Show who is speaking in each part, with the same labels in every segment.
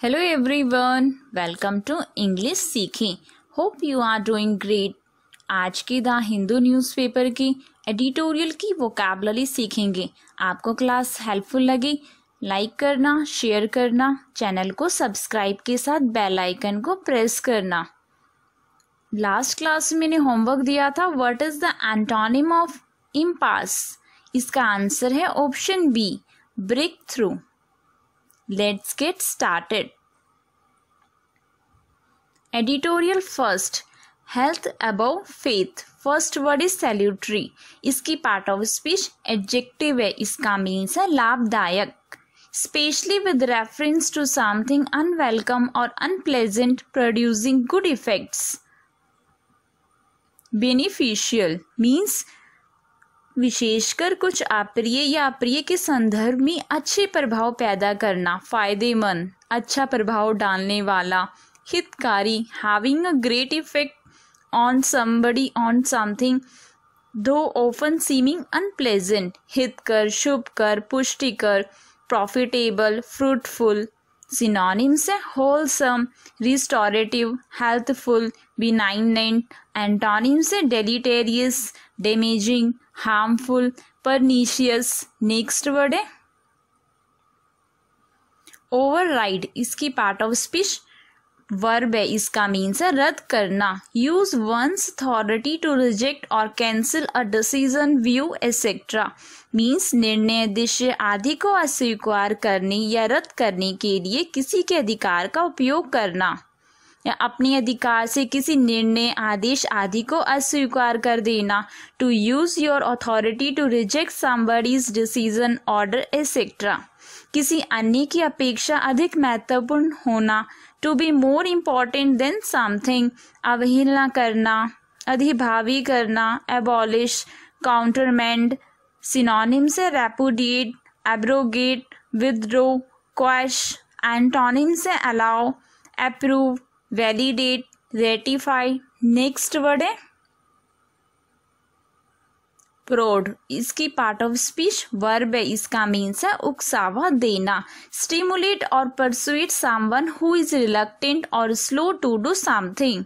Speaker 1: Hello everyone, welcome to English सीखें। Hope you are doing great. आज की the Hindu newspaper की एडिटोरियल की वोकैबुलरी सीखेंगे। आपको क्लास हेल्पफुल लगी, लाइक करना, शेयर करना, चैनल को सब्सक्राइब के साथ बेल आइकन को प्रेस करना। लास्ट क्लास में मैंने होमवर्क दिया था, what is the antonym of impasse. इसका आंसर है option B, breakthrough. Let's get started. Editorial first. Health above faith. First word is salutary. इसकी part of speech adjective है। इसका means है लाभदायक, especially with reference to something unwelcome or unpleasant, producing good effects. Beneficial means विशेषकर कुछ अप्रिय या अप्रिय के संदर्भ में अच्छे प्रभाव पैदा करना, फायदेमंद, अच्छा प्रभाव डालने वाला, हितकारी, having a great effect on somebody on something though often seeming unpleasant, हितकर, शुभकर, पुष्टिकर, प्रॉफिटेबल, फ्रूटफुल। सिनोनिम्स है wholesome, restorative, healthful, benignant. Antonyms है deleterious, damaging, harmful, pernicious. Next word है ओवरराइड। इसकी पार्ट ऑफ स्पीच वर्ब है। इसका means है रद्द करना। Use one's authority to reject और cancel a decision, view etcetera. Means निर्णय, दृश्य आदि को अस्वीकार करने या रद्द करने के लिए किसी के अधिकार का उपयोग करना या अपने अधिकार से किसी निर्णय, आदेश आदि को अस्वीकार कर देना। To use your authority to reject somebody's decision, order etcetera. किसी अन्य की अपेक्षा अधिक महत्वपूर्ण होना। To be more important than something. अवहेलना करना, अधिभावी करना, एबॉलिश, काउंटरमैंड। सिनोनिम्स है repudiate, abrogate, withdraw, quash. Antonyms है allow, approve, validate, ratify. Next word है प्रोड। इसकी पार्ट ऑफ स्पीच वर्ब है। इसका मीन्स है उकसावा देना। स्टिमुलेट और persuade someone who is reluctant और slow to do something.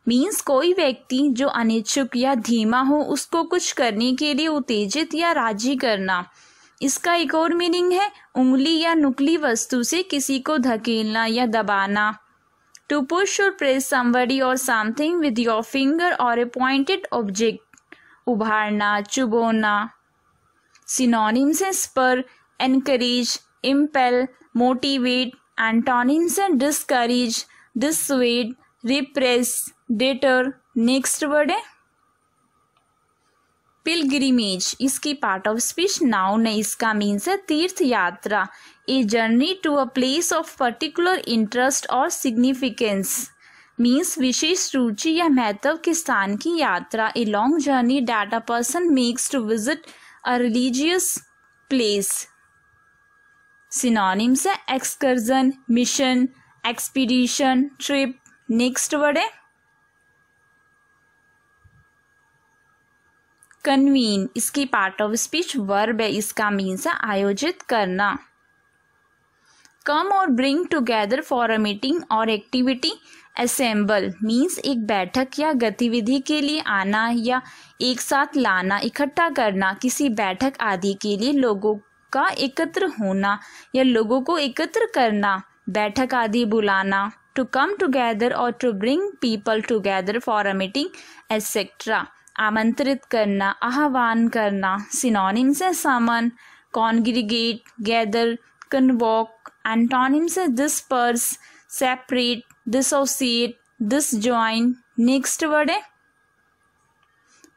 Speaker 1: Means कोई व्यक्ति जो अनिच्छुक या धीमा हो उसको कुछ करने के लिए उत्तेजित या राजी करना। इसका एक और मीनिंग है उंगली या नुकीली वस्तु से किसी को धकेलना या दबाना। To push or press somebody or something with your finger or a pointed object. उभारना, चुबोना। Synonyms है spur, encourage, impel, motivate. Antonyms है discourage, dissuade, repress, deter. Next word है पिलग्रिमेज। इसकी पार्ट ऑफ स्पीच नाउन है। इसका means है तीर्थ यात्रा। A journey to a place of particular interest और सिग्निफिकेंस। मीन्स विशेष रुचि या महत्व के स्थान की यात्रा। A long journey that a person makes to visit a religious place. Synonyms है excursion, mission, expedition, trip. Next word है कन्वीन। इसकी पार्ट ऑफ स्पीच वर्ब है। इसका मीन्स है आयोजित करना। कम और bring together for a meeting और एक्टिविटी। असेंबल मीन्स एक बैठक या गतिविधि के लिए आना या एक साथ लाना, इकट्ठा करना। किसी बैठक आदि के लिए लोगों का एकत्र होना या लोगों को एकत्र करना, बैठक आदि बुलाना। टू कम टुगेदर और to bring people together for a meeting etcetera. आमंत्रित करना, आह्वान करना। सिनोनिम्स है summon, congregate, gather, convoke. Antonyms है disperse, separate, dissociate, disjoin. Next word है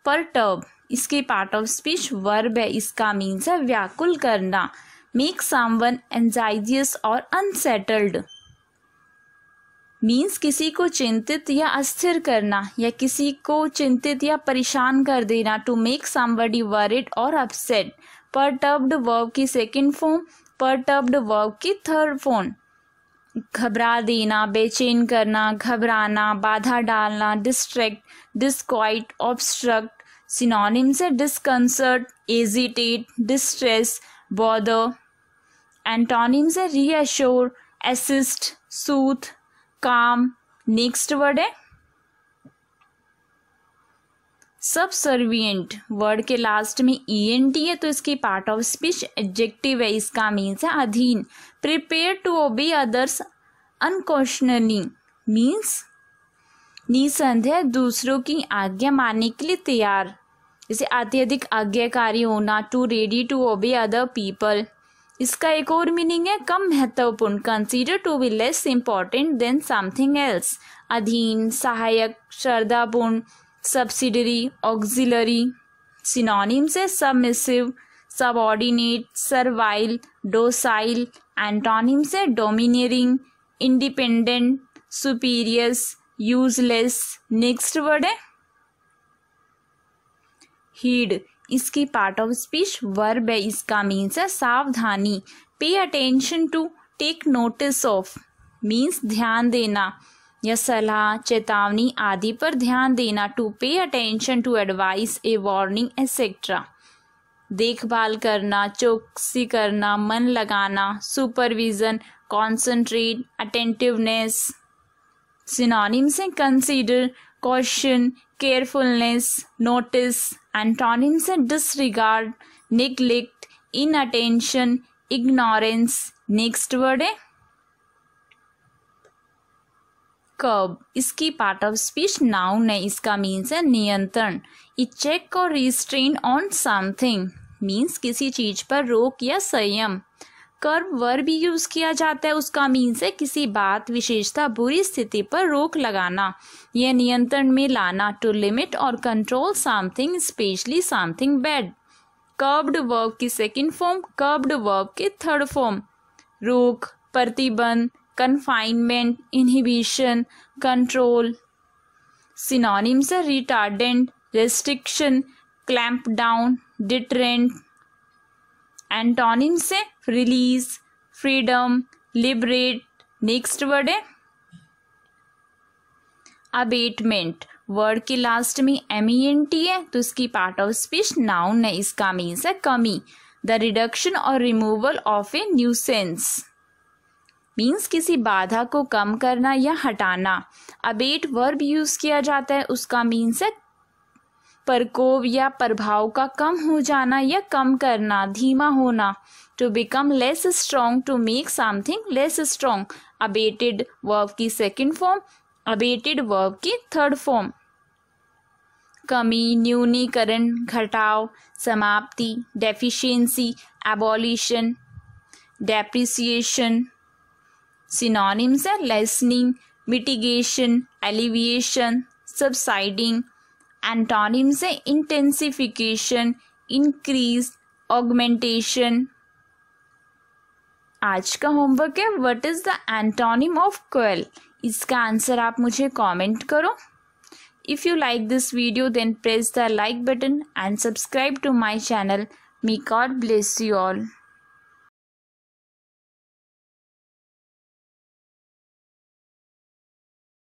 Speaker 1: परटर्ब। इसकी पार्ट ऑफ स्पीच वर्ब है। इसका मीन्स है व्याकुल करना। मेक समवन एंजाइजियस और अनसेटल्ड। मीन्स किसी को चिंतित या अस्थिर करना या किसी को चिंतित या परेशान कर देना। टू मेक समबडी वरिड और अपसेट। परटर्ब्ड वर्ब की सेकंड फॉर्म, परटर्ब्ड वर्ब की थर्ड फॉर्म। घबरा देना, बेचैन करना, घबराना, बाधा डालना, डिस्ट्रैक्ट, डिस्क्वाइट, ऑब्स्ट्रक्ट। सिनोनिम्स है डिस्कंसर्ट, एजिटेट, डिस्ट्रेस, बॉदर। एंटोनिम्स है reassure, assist, soothe, calm. Next word है सबसर्विएंट, वर्ड के लास्ट में ENT है तो इसकी पार्ट ऑफ स्पीच एडजेक्टिव है, इसका मीन्स है अधीन। Prepare to obey others unquestionably means निसंदेह दूसरों की आज्ञा मानने के लिए तैयार, जैसे अत्यधिक आज्ञाकारी होना, too ready to obey other people. इसका एक और मीनिंग है कम महत्वपूर्ण, consider to be less important than something else, अधीन, सहायक, श्रद्धापूर्ण, सब्सिडरी, ऑक्सिलरी। सिनोनिम्स है submissive, subordinate, servile, docile. Antonyms है domineering, independent, superior, useless. Next word है हीड, इसकी पार्ट ऑफ स्पीच वर्ब है, इसका मीन्स है सावधानी। Pay attention to, take notice of means ध्यान देना या सलाह, चेतावनी आदि पर ध्यान देना। To pay attention to advice, a warning etcetera. देखभाल करना, चौकसी करना, मन लगाना। Supervision, concentrate, attentiveness. सिनोनिम्स हैं consider, caution, carefulness, notice. Antonyms हैं disregard, neglect, inattention, ignorance. Next word है कर्ब, इसकी पार्ट ऑफ स्पीच नाउन है, इसका मीन्स है नियंत्रण। ए चेक और रिस्ट्रेन ऑन समथिंग मीन्स किसी चीज पर रोक या संयम। कर्ब वर्ब भी यूज किया जाता है, उसका मीन्स है किसी बात, विशेषता, बुरी स्थिति पर रोक लगाना या नियंत्रण में लाना। टू लिमिट और control something, specially something bad. Curbed verb की सेकंड फॉर्म, कर्ब्ड वर्ब की थर्ड फॉर्म। रोक, प्रतिबंध, कन्फाइनमेंट, इनहिबिशन, कंट्रोल। सिनोनिम्स है retardant, restriction, clamp down, deterrent. Antonyms है release, freedom, liberate. Next word है अबेटमेंट, वर्ड के last में MENT है तो इसकी पार्ट ऑफ स्पीच नाउन है, इसका मीन्स है कमी। द रिडक्शन और removal of A nuisance means किसी बाधा को कम करना या हटाना। अबेट वर्ब यूज किया जाता है, उसका मीन्स है प्रकोप या प्रभाव का कम हो जाना या कम करना, धीमा होना। To become less strong, to make something less strong. Abated verb की सेकंड फॉर्म, अबेटेड वर्ब की थर्ड फॉर्म। कमी, न्यूनीकरण, घटाव, समाप्ति, डेफिशिएंसी, एबॉलिशन, डेप्रिसिएशन। सिनोनिम्स है lessening, mitigation, alleviation, subsiding. Antonyms है इंटेंसिफिकेशन, इंक्रीज, ऑगमेंटेशन। आज का होमवर्क है what is the antonym of quell, इसका आंसर आप मुझे कमेंट करो। If you like this video, then press the like button and subscribe to my channel. May God bless you all.